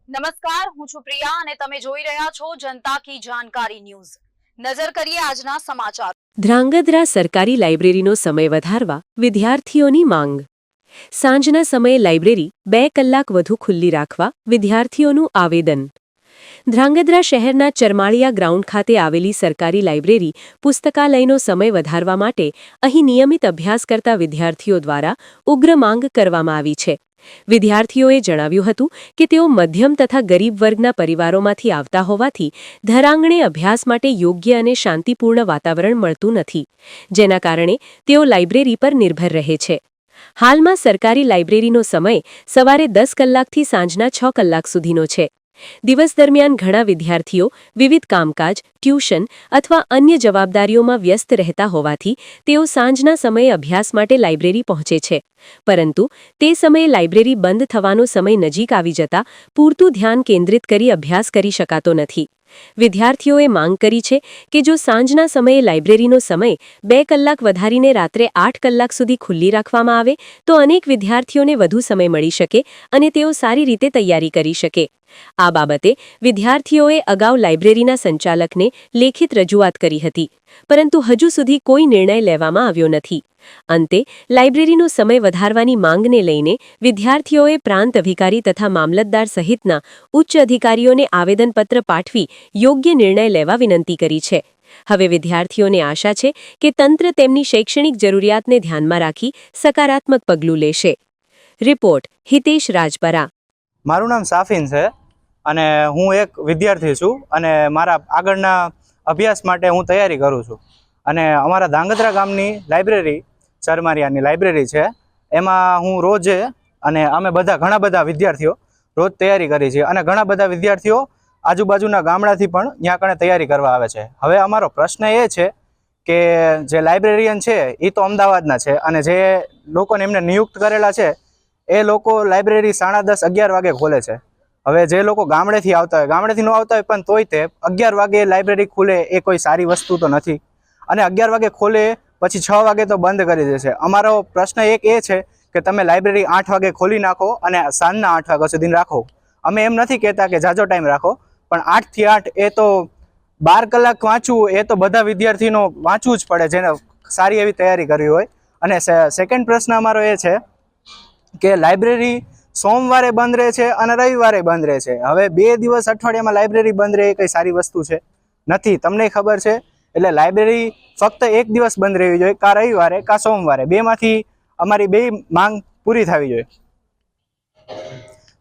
નમસ્કાર, હું છું પ્રિયા અને તમે જોઈ રહ્યા છો જનતા કી જાણકારી ન્યૂઝ। નજર કરીએ આજના સમાચાર। ધ્રાંગધ્રા સરકારી લાઇબ્રેરીનો સમય વધારવા વિદ્યાર્થીઓની માંગ। સાંજના સમયે લાઇબ્રેરી 2 કલાક વધુ ખુલ્લી રાખવા વિદ્યાર્થીઓનું આવેદન। ધ્રાંગધ્રા શહેરના ચરમાળિયા ગ્રાઉન્ડ ખાતે આવેલી સરકારી લાઇબ્રેરી પુસ્તકાલયનો સમય વધારવા માટે અહીં નિયમિત અભ્યાસ કરતા વિદ્યાર્થીઓ દ્વારા ઉગ્ર માંગ કરવામાં આવી છે। વિદ્યાર્થીઓએ જણાવ્યું હતું કે તેઓ મધ્યમ તથા ગરીબ વર્ગના પરિવારોમાંથી આવતા હોવાથી ધરાંગણે અભ્યાસ માટે યોગ્ય અને શાંતિપૂર્ણ વાતાવરણ મળતું નથી, જેના કારણે તેઓ લાઇબ્રેરી પર નિર્ભર રહે છે। હાલમાં સરકારી લાઇબ્રેરીનો સમય સવારે 10 કલાકથી સાંજના 6 કલાક સુધીનો છે। દિવસ દરમિયાન ઘણા વિદ્યાર્થીઓ વિવિધ કામકાજ, ટ્યુશન અથવા અન્ય જવાબદારીઓમાં વ્યસ્ત રહેતા હોવાથી તેઓ સાંજના સમયે અભ્યાસ માટે લાઇબ્રેરી પહોંચે છે, પરંતુ તે સમયે લાઇબ્રેરી બંધ થવાનો સમય નજીક આવી જતા પૂરતું ધ્યાન કેન્દ્રિત કરી અભ્યાસ કરી શકાતો નથી। વિદ્યાર્થીઓએ માંગ કરી છે કે જો સાંજના સમયે લાઇબ્રેરીનો સમય 2 કલાક વધારીને રાત્રે 8 કલાક સુધી ખુલ્લી રાખવામાં આવે તો અનેક વિદ્યાર્થીઓને વધુ સમય મળી શકે અને તેઓ સારી રીતે તૈયારી કરી શકે। આ બાબતે વિદ્યાર્થીઓએ અગાઉ લાઇબ્રેરીના સંચાલકને લેખિત રજૂઆત કરી હતી, પરંતુ હજુ સુધી કોઈ નિર્ણય લેવામાં આવ્યો નથી। અંતે લાઇબ્રેરીનો સમય વધારવાની માંગને લઈને વિદ્યાર્થીઓએ પ્રાંત અધિકારી તથા મામલતદાર સહિતના ઉચ્ચ અધિકારીઓને આવેદનપત્ર પાઠવી યોગ્ય નિર્ણય લેવા વિનંતી કરી છે। હવે વિદ્યાર્થીઓને આશા છે કે તંત્ર તેમની શૈક્ષણિક જરૂરિયાતને ધ્યાનમાં રાખી સકારાત્મક પગલું લેશે। રિપોર્ટ હિતેશ રાજપરા। મારું નામ સાફીન છે અને હું એક વિદ્યાર્થી છું અને મારા આગળના અભ્યાસ માટે હું તૈયારી કરું છું અને અમારા ધ્રાંગધ્રા ગામની લાઇબ્રેરી ચરમારિયાની લાઇબ્રેરી છે, એમાં હું રોજ અને અમે ઘણા બધા વિદ્યાર્થીઓ રોજ તૈયારી કરી છે અને ઘણા બધા વિદ્યાર્થીઓ આજુબાજુના ગામડાથી પણ ત્યાં કણે તૈયારી કરવા આવે છે। હવે અમારો પ્રશ્ન એ છે કે જે લાઇબ્રેરિયન છે એ તો અમદાવાદના છે અને જે લોકોને એમને નિયુક્ત કરેલા છે એ લોકો લાઇબ્રેરી 10:30, 11 વાગે ખોલે છે। હવે જે લોકો ગામડેથી આવતા હોય, ગામડેથી ન આવતા હોય પણ તોય તે 11 વાગે લાઇબ્રેરી ખુલે એ કોઈ સારી વસ્તુ તો નથી અને 11 વાગે ખોલે પછી 6 વાગે તો બંધ કરી દેશે। અમારો પ્રશ્ન એક એ છે કે તમે લાઇબ્રેરી 8 વાગે ખોલી નાખો અને સાંજના 8 વાગ્યા સુધી રાખો। અમે એમ નથી કહેતા કે જાજો ટાઈમ રાખો, પણ 8 થી 8 એ તો 12 કલાક વાંચવું એ તો બધા વિદ્યાર્થીનો વાંચવું જ પડે જેને સારી એવી તૈયારી કરવી હોય। અને સેકન્ડ પ્રશ્ન અમારો એ છે કે લાઇબ્રેરી સોમવારે બંધ રહે છે અને રવિવારે બંધ રહે છે। હવે 2 દિવસ અઠવાડિયામાં લાઇબ્રેરી બંધ રહે એ કઈ સારી વસ્તુ છે નથી, તમને ખબર છે। એટલે લાઇબ્રેરી ફક્ત 1 દિવસ બંધ રહેવી જોઈએ, કાં રવિવારે કાં સોમવારે, 2 માંથી અમારી 2 માંગ પૂરી થવી જોઈએ।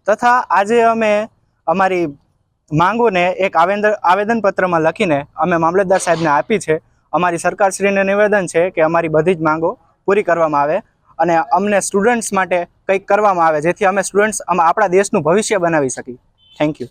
તથા આજે અમે અમારી માંગોને એક આવેદનપત્રમાં લખીને અમે મામલતદાર સાહેબને આપી છે। અમારી સરકારશ્રીને નિવેદન છે કે અમારી બધી જ માંગો પૂરી કરવામાં આવે અને અમને સ્ટુડન્ટ્સ માટે કંઈક કરવામાં આવે જેથી અમે સ્ટુડન્ટ્સ આપણા દેશનું ભવિષ્ય બનાવી શકીએ। Thank you.